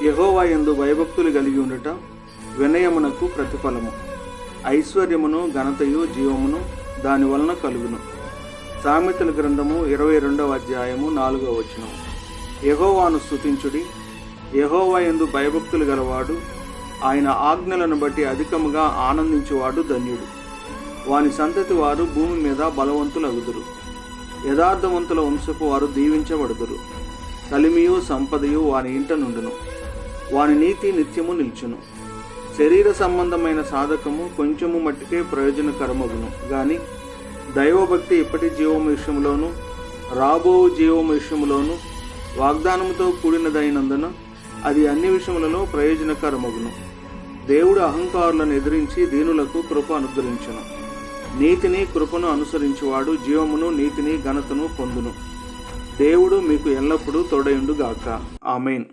యెహోవా యందు భయభక్తులు కలిగి ఉండుట వినయమునకు ప్రతిఫలము. ఐశ్వర్యమును ఘనతయు జీవమును దాని వలన కలుగును. సామెతల గ్రంథము 22వ అధ్యాయము 4వ వచనం. యెహోవాను స్తుతించుడి. యెహోవా యందు భయభక్తులు గలవాడు ఆయన ఆజ్ఞలను బట్టి అధికముగా ఆనందించువాడు ధన్యుడు. వాని సంతతి వారు భూమి మీద బలవంతులగుదురు. యథార్థవంతుల వంశపు వారు దీవించబడుదురు. కలిమియు సంపదయు వాని ఇంట నుండును. వాని నీతి నిత్యము నిల్చును. శరీర సంబంధమైన సాధకము కొంచెము మట్టికే ప్రయోజనకరమగును గాని దైవభక్తి ఇప్పటి జీవము విషయంలోను రాబో జీవము విషయంలోను వాగ్దానముతో కూడినదైనందున అది అన్ని విషయములలో ప్రయోజనకరమగును. దేవుడు అహంకారులను ఎదిరించి దీనులకు కృప అనుగ్రహించును. నీతిని కృపను అనుసరించువాడు జీవమును నీతిని ఘనతను పొందును. దేవుడు మీకు ఎల్లప్పుడూ తోడయుండుగాక. ఆమేన్.